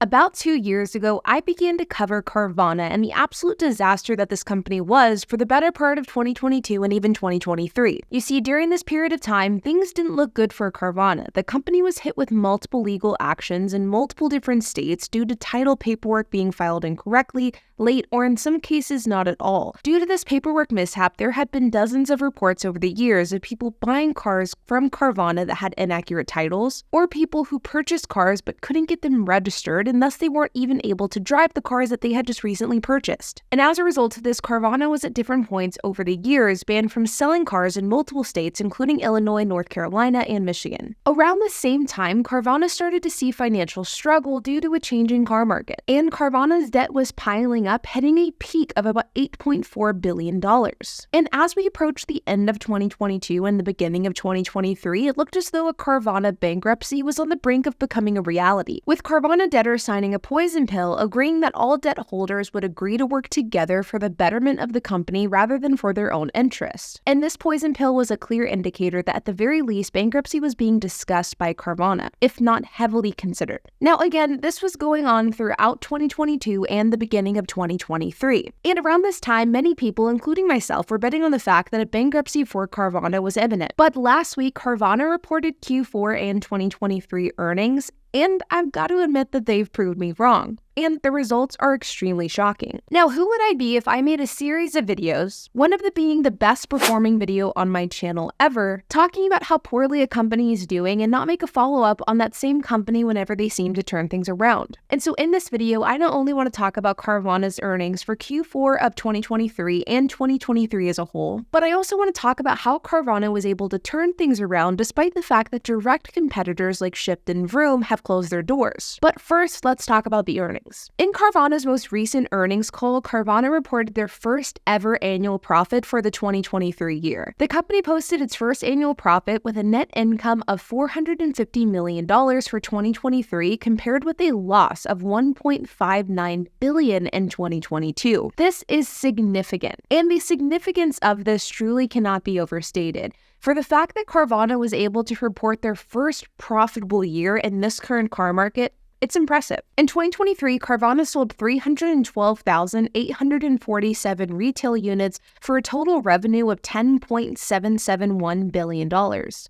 About 2 years ago, I began to cover Carvana and the absolute disaster that this company was for the better part of 2022 and even 2023. You see, during this period of time, things didn't look good for Carvana. The company was hit with multiple legal actions in multiple different states due to title paperwork being filed incorrectly, late, or in some cases not at all. Due to this paperwork mishap, there had been dozens of reports over the years of people buying cars from Carvana that had inaccurate titles, or people who purchased cars but couldn't get them registered, and thus they weren't even able to drive the cars that they had just recently purchased. And as a result of this, Carvana was at different points over the years banned from selling cars in multiple states, including Illinois, North Carolina, and Michigan. Around the same time, Carvana started to see financial struggle due to a changing car market, and Carvana's debt was piling up, hitting a peak of about $8.4 billion. And as we approached the end of 2022 and the beginning of 2023, it looked as though a Carvana bankruptcy was on the brink of becoming a reality, with Carvana debtors signing a poison pill agreeing that all debt holders would agree to work together for the betterment of the company rather than for their own interests. And this poison pill was a clear indicator that at the very least, bankruptcy was being discussed by Carvana, if not heavily considered. Now again, this was going on throughout 2022 and the beginning of 2023. And around this time, many people, including myself, were betting on the fact that a bankruptcy for Carvana was imminent. But last week, Carvana reported Q4 and 2023 earnings, and I've got to admit that they've proved me wrong. And the results are extremely shocking. Now, who would I be if I made a series of videos, one of them being the best performing video on my channel ever, talking about how poorly a company is doing and not make a follow-up on that same company whenever they seem to turn things around? And so in this video, I not only want to talk about Carvana's earnings for Q4 of 2023 and 2023 as a whole, but I also want to talk about how Carvana was able to turn things around despite the fact that direct competitors like Shipt and Vroom have closed their doors. But first, let's talk about the earnings. In Carvana's most recent earnings call, Carvana reported their first ever annual profit for the 2023 year. The company posted its first annual profit with a net income of $450 million for 2023 compared with a loss of $1.59 billion in 2022. This is significant, and the significance of this truly cannot be overstated. For the fact that Carvana was able to report their first profitable year in this current car market, it's impressive. In 2023, Carvana sold 312,847 retail units for a total revenue of $10.771 billion.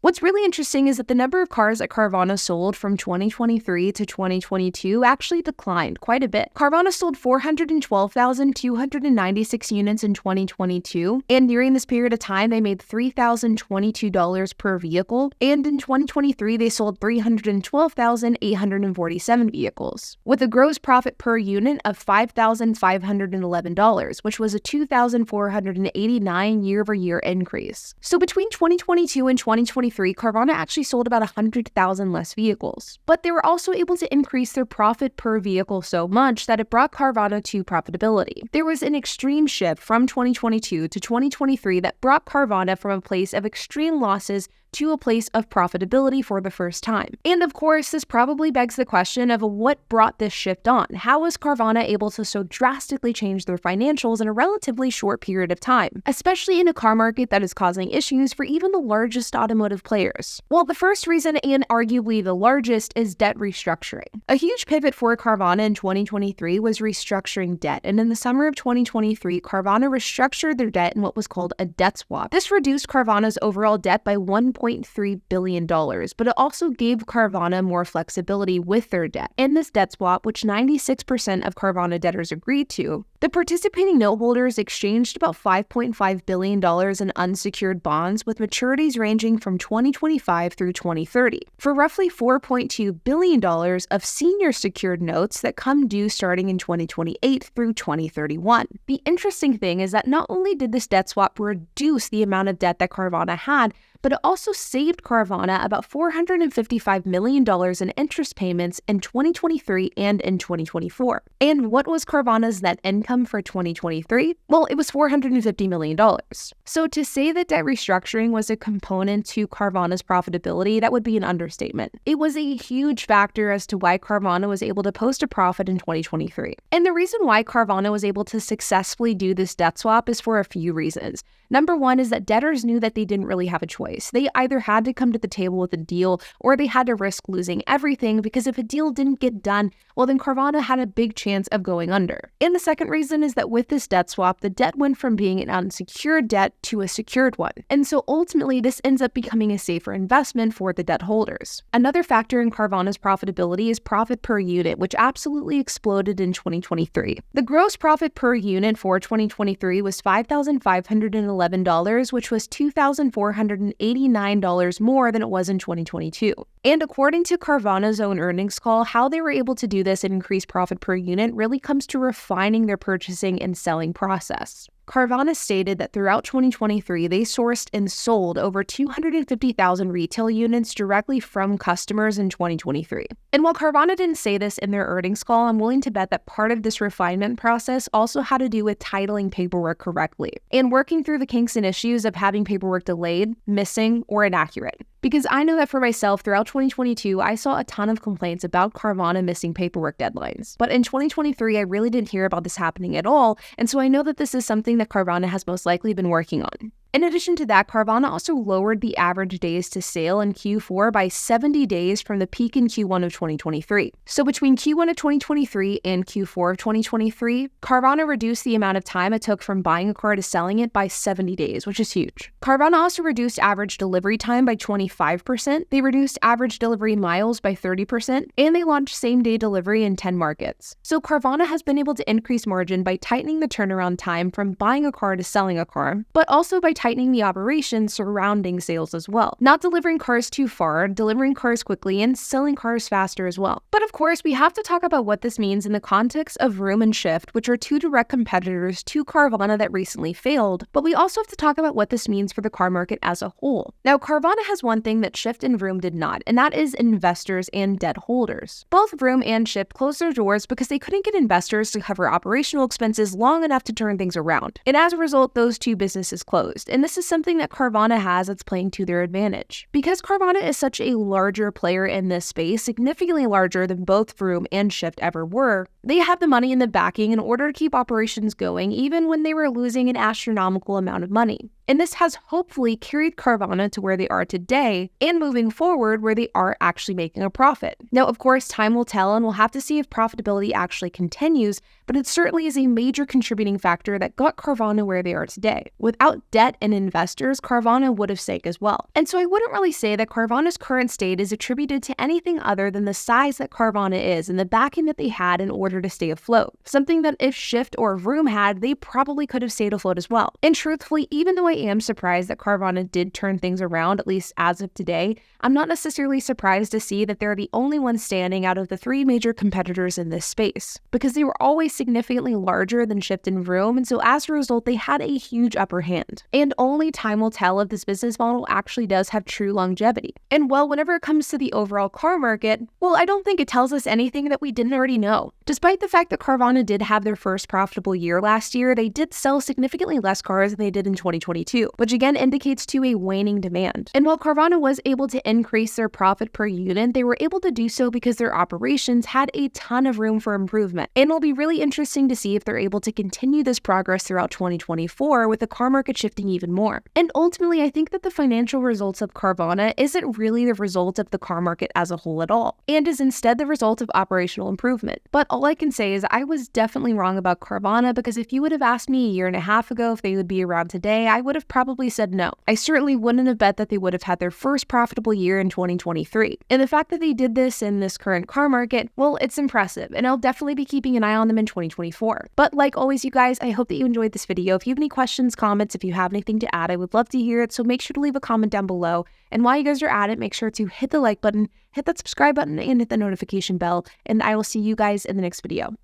What's really interesting is that the number of cars that Carvana sold from 2023 to 2022 actually declined quite a bit. Carvana sold 412,296 units in 2022, and during this period of time, they made $3,022 per vehicle, and in 2023, they sold 312,847 vehicles, with a gross profit per unit of $5,511, which was a $2,489 year-over-year increase. So between 2022 and 2023, Carvana actually sold about 100,000 less vehicles, but they were also able to increase their profit per vehicle so much that it brought Carvana to profitability. There was an extreme shift from 2022 to 2023 that brought Carvana from a place of extreme losses to a place of profitability for the first time. And of course, this probably begs the question of what brought this shift on. How was Carvana able to so drastically change their financials in a relatively short period of time, especially in a car market that is causing issues for even the largest automotive players? Well, the first reason, and arguably the largest, is debt restructuring. A huge pivot for Carvana in 2023 was restructuring debt, and in the summer of 2023, Carvana restructured their debt in what was called a debt swap. This reduced Carvana's overall debt by $1.3 billion, but it also gave Carvana more flexibility with their debt. In this debt swap, which 96% of Carvana debtors agreed to, the participating note holders exchanged about $5.5 billion in unsecured bonds with maturities ranging from 2025 through 2030 for roughly $4.2 billion of senior secured notes that come due starting in 2028 through 2031. The interesting thing is that not only did this debt swap reduce the amount of debt that Carvana had, but it also saved Carvana about $455 million in interest payments in 2023 and in 2024. And what was Carvana's net income income for 2023? Well, it was $450 million. So to say that debt restructuring was a component to Carvana's profitability, that would be an understatement. It was a huge factor as to why Carvana was able to post a profit in 2023. And the reason why Carvana was able to successfully do this debt swap is for a few reasons. Number one is that debtors knew that they didn't really have a choice. They either had to come to the table with a deal or they had to risk losing everything, because if a deal didn't get done, well, then Carvana had a big chance of going under. And the second reason is that with this debt swap, the debt went from being an unsecured debt to a secured one. And so ultimately, this ends up becoming a safer investment for the debt holders. Another factor in Carvana's profitability is profit per unit, which absolutely exploded in 2023. The gross profit per unit for 2023 was $5,511, which was $2,489 more than it was in 2022. And according to Carvana's own earnings call, how they were able to do this and increase profit per unit really comes to refining their purchasing and selling process. Carvana stated that throughout 2023, they sourced and sold over 250,000 retail units directly from customers in 2023. And while Carvana didn't say this in their earnings call, I'm willing to bet that part of this refinement process also had to do with titling paperwork correctly and working through the kinks and issues of having paperwork delayed, missing, or inaccurate. Because I know that for myself, throughout 2022, I saw a ton of complaints about Carvana missing paperwork deadlines. But in 2023, I really didn't hear about this happening at all, and so I know that this is something that Carvana has most likely been working on. In addition to that, Carvana also lowered the average days to sale in Q4 by 70 days from the peak in Q1 of 2023. So between Q1 of 2023 and Q4 of 2023, Carvana reduced the amount of time it took from buying a car to selling it by 70 days, which is huge. Carvana also reduced average delivery time by 25%, they reduced average delivery miles by 30%, and they launched same-day delivery in 10 markets. So Carvana has been able to increase margin by tightening the turnaround time from buying a car to selling a car, but also by tightening the operations surrounding sales as well. Not delivering cars too far, delivering cars quickly, and selling cars faster as well. But of course, we have to talk about what this means in the context of Vroom and Shift, which are two direct competitors to Carvana that recently failed, but we also have to talk about what this means for the car market as a whole. Now, Carvana has one thing that Shift and Vroom did not, and that is investors and debt holders. Both Vroom and Shift closed their doors because they couldn't get investors to cover operational expenses long enough to turn things around. And as a result, those two businesses closed. And this is something that Carvana has that's playing to their advantage. Because Carvana is such a larger player in this space, significantly larger than both Vroom and Shift ever were, they have the money in the backing in order to keep operations going even when they were losing an astronomical amount of money. And this has hopefully carried Carvana to where they are today and moving forward where they are actually making a profit. Now, of course, time will tell and we'll have to see if profitability actually continues, but it certainly is a major contributing factor that got Carvana where they are today. Without debt and investors, Carvana would have sank as well. And so I wouldn't really say that Carvana's current state is attributed to anything other than the size that Carvana is and the backing that they had in order to stay afloat. Something that if Shift or Vroom had, they probably could have stayed afloat as well. And truthfully, even though I am surprised that Carvana did turn things around, at least as of today, I'm not necessarily surprised to see that they're the only ones standing out of the three major competitors in this space, because they were always significantly larger than Shift and Vroom, and so as a result, they had a huge upper hand. And only time will tell if this business model actually does have true longevity. And well, whenever it comes to the overall car market, well, I don't think it tells us anything that we didn't already know. Despite the fact that Carvana did have their first profitable year last year, they did sell significantly less cars than they did in 2022, which again indicates to a waning demand. And while Carvana was able to increase their profit per unit, they were able to do so because their operations had a ton of room for improvement. And it'll be really interesting to see if they're able to continue this progress throughout 2024 with the car market shifting even more. And ultimately, I think that the financial results of Carvana isn't really the result of the car market as a whole at all, and is instead the result of operational improvement. But all I can say is I was definitely wrong about Carvana, because if you would have asked me a year and a half ago if they would be around today, I would have probably said no. I certainly wouldn't have bet that they would have had their first profitable year in 2023. And the fact that they did this in this current car market, well, it's impressive, and I'll definitely be keeping an eye on them in 2024. But like always, you guys, I hope that you enjoyed this video. If you have any questions, comments, if you have anything to add, I would love to hear it, so make sure to leave a comment down below. And while you guys are at it, make sure to hit the like button, hit that subscribe button, and hit the notification bell, and I will see you guys in the next video.